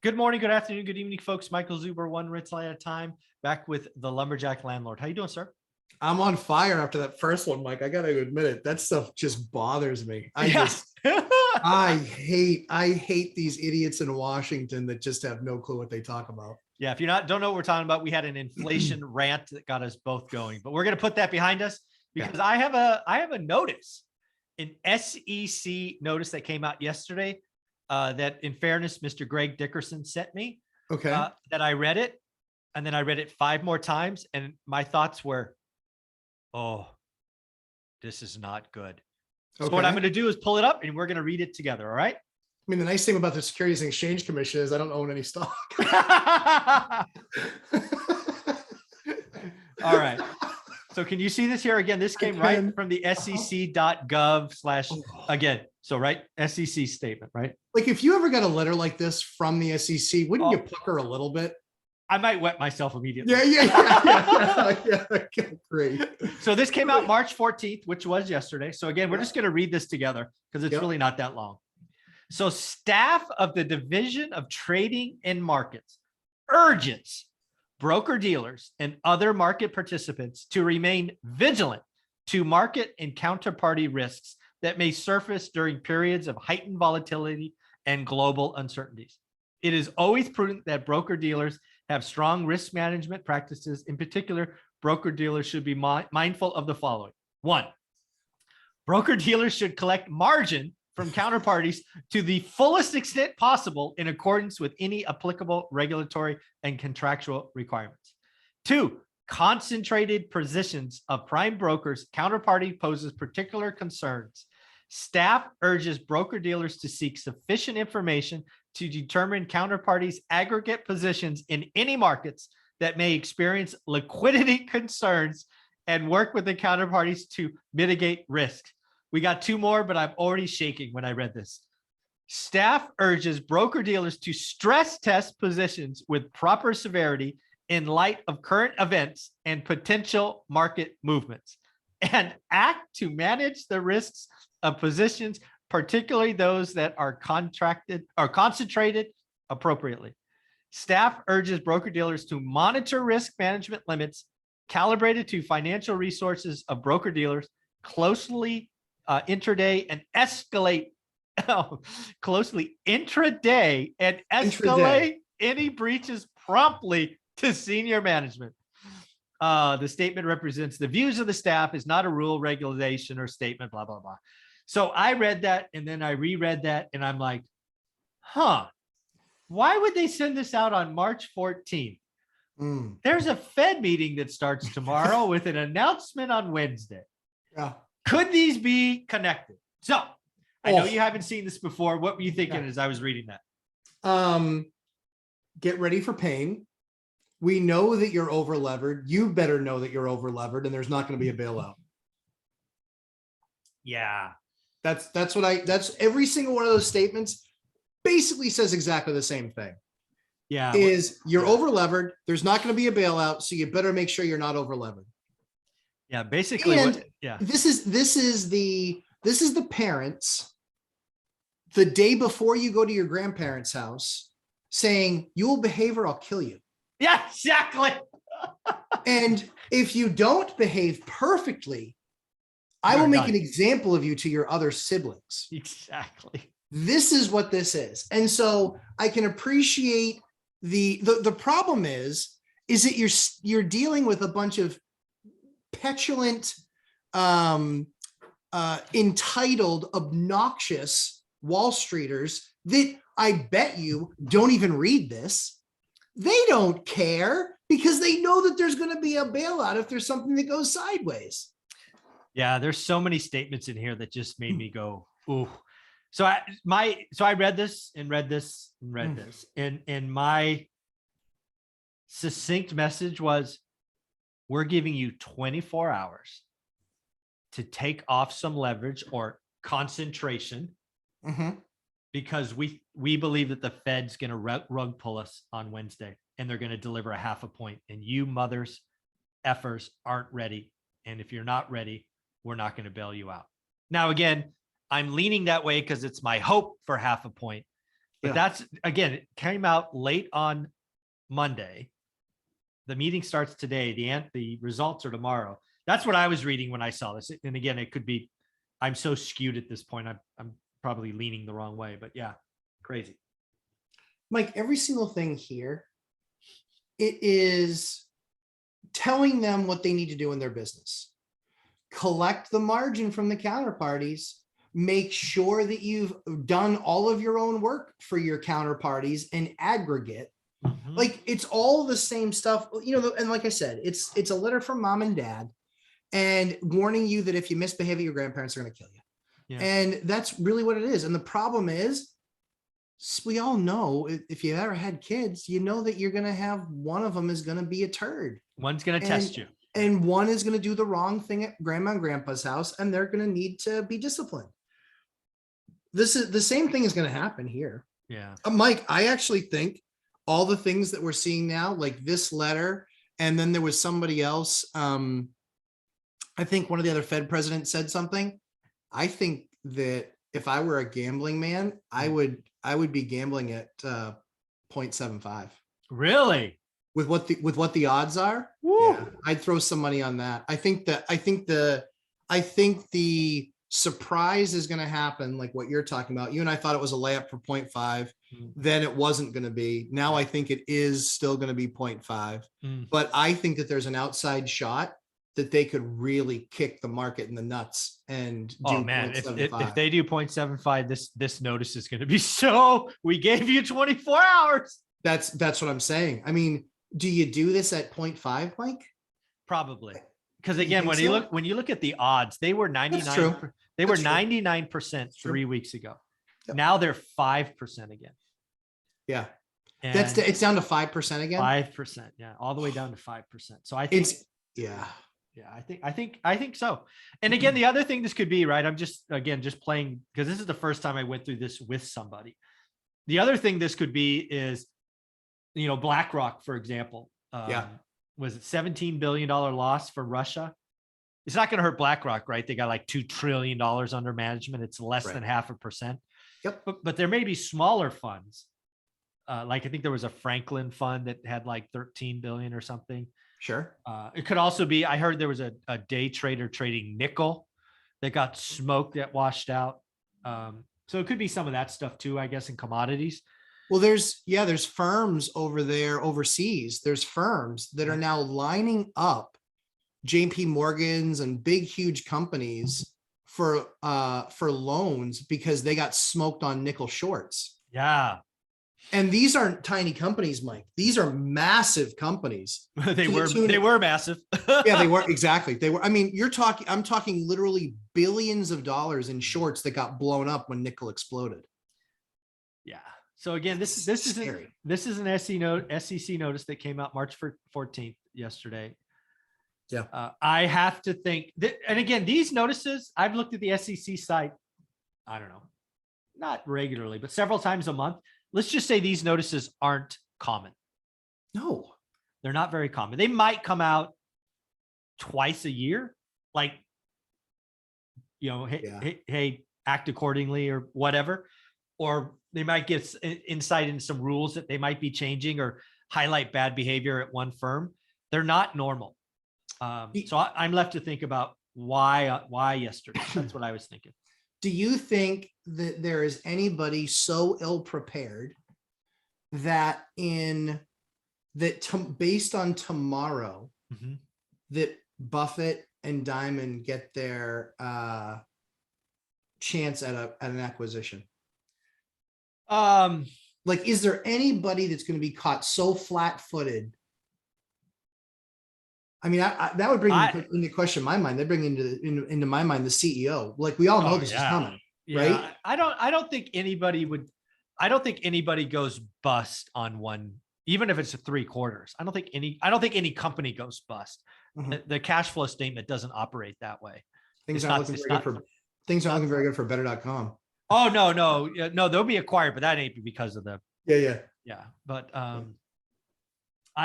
Good morning, good afternoon, good evening, folks. Michael Zuber, one rental at a time, back with the Lumberjack Landlord. How you doing, sir? I'm on fire after that first one, Mike. I got to admit it. That stuff just bothers me. Yeah. I hate these idiots in Washington that just have no clue what they talk about. Yeah, if you don't know what we're talking about, we had an inflation rant that got us both going, but we're going to put that behind us because I have a notice, an SEC notice that came out yesterday that, in fairness, Mr. Greg Dickerson sent me. Okay. That I read it, and then I read it 5 more times, and my thoughts were, oh, this is not good. So what I'm going to do is pull it up and we're going to read it together. All right. I mean, the nice thing about the Securities and Exchange Commission is I don't own any stock. All right. So can you see this here again? This came right from the sec.gov/ again. So right. SEC statement, right? Like if you ever got a letter like this from the SEC, wouldn't you pucker a little bit? I might wet myself immediately. Yeah. Great. So this came out March 14th, which was yesterday. So again, we're just going to read this together because it's really not that long. So staff of the Division of Trading and Markets urges broker dealers and other market participants to remain vigilant to market and counterparty risks that may surface during periods of heightened volatility and global uncertainties. It is always prudent that broker dealers have strong risk management practices. In particular, broker dealers should be mindful of the following. 1, broker dealers should collect margin from counterparties to the fullest extent possible in accordance with any applicable regulatory and contractual requirements. 2, concentrated positions of prime brokers counterparty poses particular concerns. Staff urges broker dealers to seek sufficient information to determine counterparties' aggregate positions in any markets that may experience liquidity concerns and work with the counterparties to mitigate risk. We got 2 more, but I'm already shaking when I read this. Staff urges broker dealers to stress test positions with proper severity in light of current events and potential market movements, and act to manage the risks of positions, particularly those that are contracted or concentrated appropriately. Staff urges broker dealers to monitor risk management limits calibrated to financial resources of broker dealers closely intraday and escalate any breaches promptly to senior management. The statement represents the views of the staff, is not a rule, regulation, or statement, blah, blah, blah. So I read that and then I reread that and I'm like, why would they send this out on March 14th? There's a Fed meeting that starts tomorrow with an announcement on Wednesday. Yeah. Could these be connected? So I know you haven't seen this before. What were you thinking as I was reading that? Get ready for pain. We know that you're over levered. You better know that you're over levered and there's not going to be a bailout. Yeah. That's every single one of those statements basically says exactly the same thing. Yeah. Is you're over levered. There's not going to be a bailout. So you better make sure you're not over levered. Yeah. Basically. This is the parents the day before you go to your grandparents' house saying you will behave or I'll kill you. Yeah, exactly. And if you don't behave perfectly, I will make an example of you to your other siblings. Exactly. This is what this is. And so I can appreciate the problem is that you're dealing with a bunch of petulant, entitled, obnoxious Wall Streeters that I bet you don't even read this. They don't care because they know that there's going to be a bailout if there's something that goes sideways. Yeah, there's so many statements in here that just made me go, ooh. So I read this and read this and read this. And my succinct message was, we're giving you 24 hours to take off some leverage or concentration because we believe that the Fed's going to rug pull us on Wednesday and they're going to deliver a 0.5 point. And you mothers effers aren't ready. And if you're not ready, we're not going to bail you out. Now, again, I'm leaning that way because it's my hope for 0.5 point. But Yeah. that's, again, it came out late on Monday. The meeting starts today. The results are tomorrow. That's what I was reading when I saw this. And again, it could be, I'm so skewed at this point. I'm probably leaning the wrong way, but yeah, crazy. Mike, every single thing here, it is telling them what they need to do in their business. Collect the margin from the counterparties. Make sure that you've done all of your own work for your counterparties in aggregate. Mhm. Like, it's all the same stuff, and like I said, it's a letter from mom and dad and warning you that if you misbehave, your grandparents are going to kill you. Yeah. And that's really what it is. And the problem is, we all know, if you ever had kids, you know that you're going to have one of them is going to be a turd. One's going to test you. And one is going to do the wrong thing at grandma and grandpa's house, and they're going to need to be disciplined. This is the same thing is going to happen here. Yeah. Mike, I actually think all the things that we're seeing now, like this letter, and then there was somebody else. I think one of the other Fed presidents said something. I think that if I were a gambling man, I would be gambling at 0.75. Really? With what the odds are. Woo. Yeah, I'd throw some money on that. I think the surprise is going to happen, like what you're talking about. You and I thought it was a layup for 0.5. Then it wasn't going to be. Now I think it is still going to be 0.5. But I think that there's an outside shot that they could really kick the market in the nuts and do. Oh man, if they do 0.75, this notice is going to be so. We gave you 24 hours. That's what I'm saying. I mean, do you do this at 0.5, Mike? Probably. Because again, when you look at the odds, they were 99. They were 99% 3 weeks ago. Yep. Now they're 5% again. Yeah, and it's down to 5% again. 5%, yeah, all the way down to 5%. So I think yeah, I think so. And again, the other thing this could be, right? I'm just playing because this is the first time I went through this with somebody. The other thing this could be is, BlackRock, for example. Was it $17 billion loss for Russia? It's not going to hurt BlackRock, right? They got like $2 trillion under management. It's less than 0.5%. Yep. But there may be smaller funds. Like I think there was a Franklin fund that had like 13 billion or something. Sure. It could also be, I heard there was a day trader trading nickel that got smoked, that washed out. So it could be some of that stuff too, I guess, in commodities. Well, there's firms over there overseas. There's firms that are now lining up JP Morgan's and big, huge companies for loans because they got smoked on nickel shorts. Yeah. And these aren't tiny companies, Mike. These are massive companies. They were massive. Yeah, they were. Exactly. They were. I mean, I'm talking literally billions of dollars in shorts that got blown up when nickel exploded. Yeah. So again, this is an SEC notice that came out March 14th yesterday. Yeah. I have to think that, and again, these notices, I've looked at the SEC site, I don't know, not regularly, but several times a month. Let's just say these notices aren't common. No, they're not very common. They might come out twice a year, like, hey, act accordingly or whatever. Or they might get insight into some rules that they might be changing or highlight bad behavior at one firm. They're not normal. So I'm left to think about why yesterday. That's what I was thinking. Do you think that there is anybody so ill prepared that based on tomorrow, that Buffett and Diamond get their chance at an acquisition? Like, is there anybody that's going to be caught so flat-footed? I mean, that would bring into question my mind. They bring into my mind the CEO. Like, we all know this is coming, right? I don't think anybody goes bust on one, even if it's a 3 quarters. I don't think any company goes bust. The cash flow statement doesn't operate that way. Things aren't looking very good for better.com. Oh, no, they'll be acquired, but that ain't because of the. Yeah. But I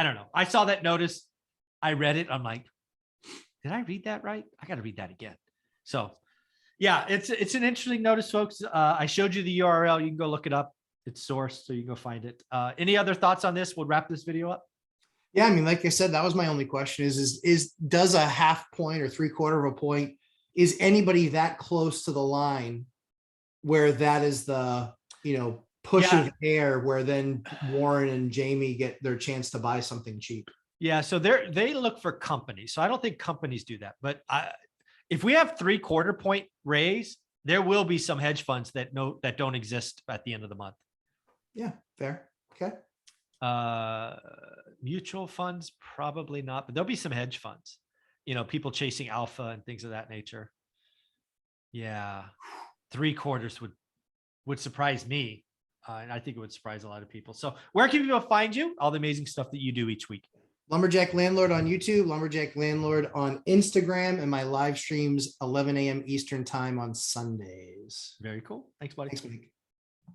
don't know. I saw that notice. I read it. I'm like, did I read that right? I got to read that again. So yeah, it's an interesting notice, folks. I showed you the URL. You can go look it up. It's sourced, so you can go find it. Any other thoughts on this? We'll wrap this video up. Yeah, I mean, like I said, that was my only question is does a half point or 3/4 of a point, is anybody that close to the line where that is the, push Yeah. of air where then Warren and Jamie get their chance to buy something cheap? Yeah, so they look for companies. So I don't think companies do that. But if we have 3/4 point raise, there will be some hedge funds that don't exist at the end of the month. Yeah, fair. Okay. Mutual funds, probably not, but there'll be some hedge funds, people chasing alpha and things of that nature. Yeah. 3/4 would surprise me. And I think it would surprise a lot of people. So where can people find you? All the amazing stuff that you do each week. Lumberjack Landlord on YouTube, Lumberjack Landlord on Instagram, and my live streams 11 a.m. Eastern time on Sundays. Very cool. Thanks, buddy. Thanks, Mike.